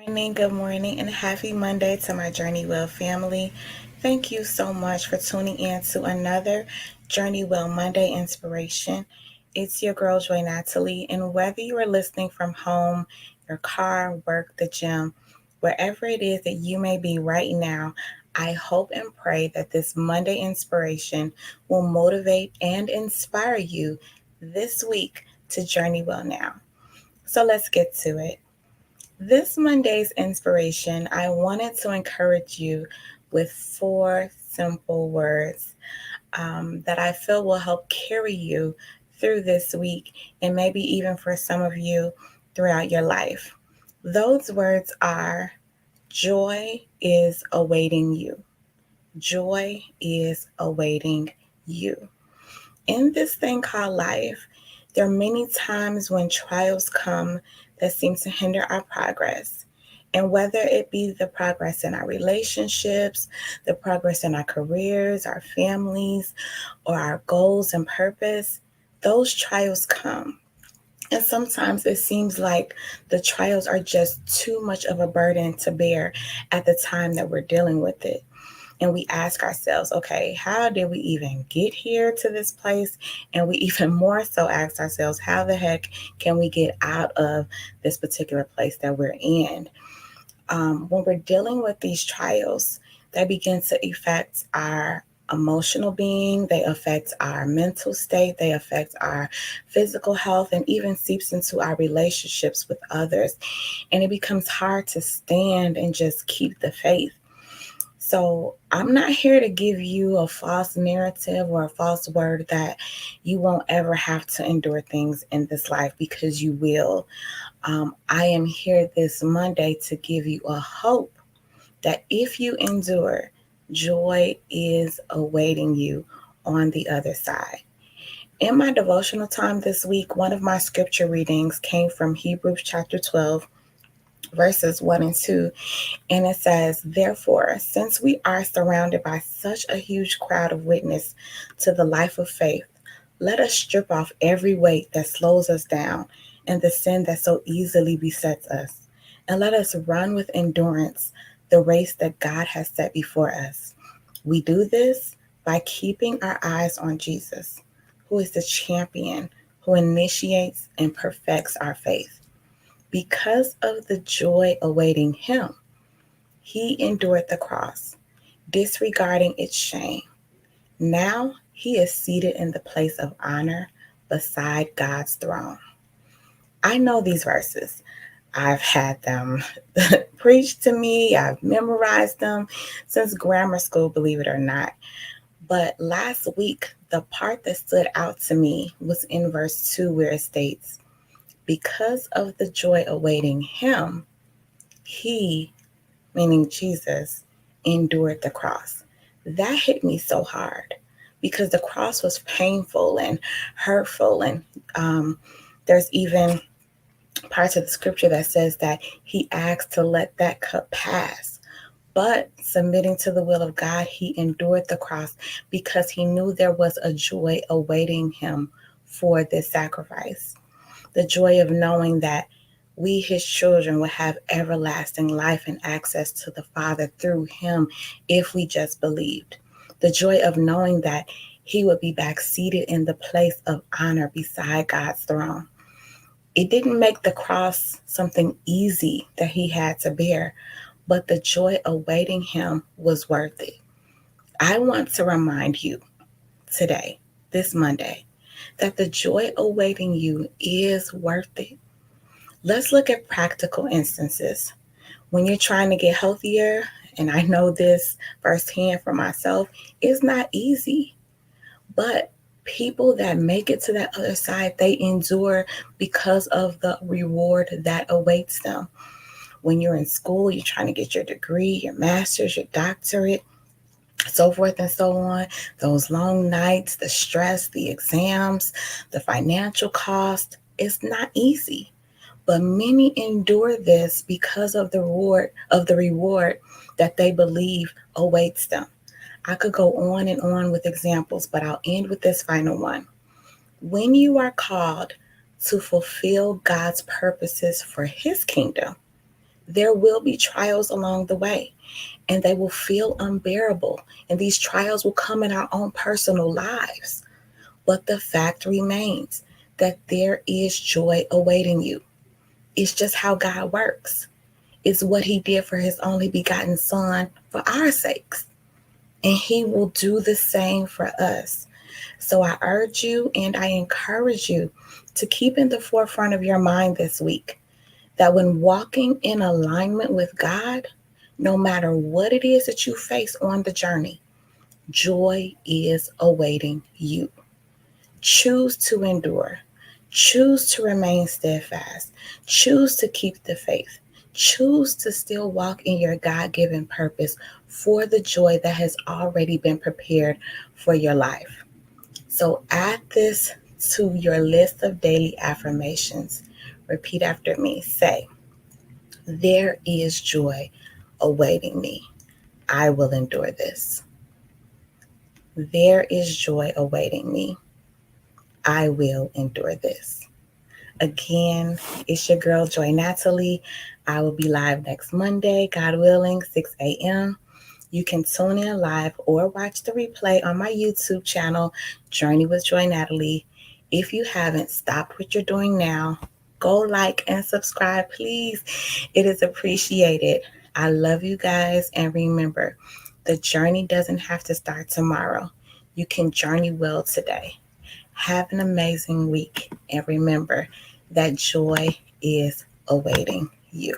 Good morning, and happy Monday to my Journey Well family. Thank you so much for tuning in to another Journey Well Monday inspiration. It's your girl, Joy Natalie, and whether you are listening from home, your car, work, the gym, wherever it is that you may be right now, I hope and pray that this Monday inspiration will motivate and inspire you this week to Journey Well now. So let's get to it. This Monday's inspiration, I wanted to encourage you with four simple words that I feel will help carry you through this week and maybe even for some of you throughout your life. Those words are joy is awaiting you. Joy is awaiting you. In this thing called life, there are many times when trials come that seem to hinder our progress. And whether it be the progress in our relationships, the progress in our careers, our families, or our goals and purpose, those trials come. And sometimes it seems like the trials are just too much of a burden to bear at the time that we're dealing with it, and we ask ourselves, okay, how did we even get here to this place? And we even more so ask ourselves, how the heck can we get out of this particular place that we're in? When we're dealing with these trials, they begin to affect our emotional being, they affect our mental state, they affect our physical health, and even seeps into our relationships with others. And it becomes hard to stand and just keep the faith. So I'm not here to give you a false narrative or a false word that you won't ever have to endure things in this life, because you will. I am here this Monday to give you a hope that if you endure, joy is awaiting you on the other side. In my devotional time this week, one of my scripture readings came from Hebrews chapter 12, verses 1 and 2. And it says, therefore, since we are surrounded by such a huge crowd of witness to the life of faith, let us strip off every weight that slows us down and the sin that so easily besets us. And let us run with endurance the race that God has set before us. We do this by keeping our eyes on Jesus, who is the champion who initiates and perfects our faith. Because of the joy awaiting him, he endured the cross, disregarding its shame. Now he is seated in the place of honor beside God's throne. I know these verses. I've had them preached to me, I've memorized them since grammar school, believe it or not. But last week, the part that stood out to me was in verse 2, where it states, because of the joy awaiting him, he, meaning Jesus, endured the cross. That hit me so hard because the cross was painful and hurtful. And there's even parts of the scripture that says that he asked to let that cup pass. But submitting to the will of God, he endured the cross because he knew there was a joy awaiting him for this sacrifice. The joy of knowing that we, his children, will have everlasting life and access to the Father through him if we just believed. The joy of knowing that he would be back seated in the place of honor beside God's throne. It didn't make the cross something easy that he had to bear, but the joy awaiting him was worth it. I want to remind you today, this Monday, that the joy awaiting you is worth it. Let's look at practical instances. When you're trying to get healthier, and I know this firsthand for myself, it's not easy. But people that make it to that other side, they endure because of the reward that awaits them. When you're in school, you're trying to get your degree, your master's, your doctorate, so forth and so on. Those long nights, the stress, the exams, the financial cost, it's not easy. But many endure this because of the reward that they believe awaits them. I could go on and on with examples, but I'll end with this final one. When you are called to fulfill God's purposes for his kingdom, There will be trials along the way, and they will feel unbearable. And these trials will come in our own personal lives. But the fact remains that there is joy awaiting you. It's just how God works. It's what He did for His only begotten Son for our sakes. And He will do the same for us. So I urge you and I encourage you to keep in the forefront of your mind this week that when walking in alignment with God, no matter what it is that you face on the journey, joy is awaiting you. Choose to endure. Choose to remain steadfast. Choose to keep the faith. Choose to still walk in your God given purpose for the joy that has already been prepared for your life. So add this to your list of daily affirmations. Repeat after me. Say, there is joy awaiting me. I will endure this. There is joy awaiting me. I will endure this. Again, it's your girl, Joy Natalie. I will be live next Monday, God willing, 6 a.m. You can tune in live or watch the replay on my YouTube channel, Journey with Joy Natalie. If you haven't, stop what you're doing now. Go like and subscribe, please. It is appreciated. I love you guys. And remember, the journey doesn't have to start tomorrow. You can journey well today. Have an amazing week. And remember that joy is awaiting you.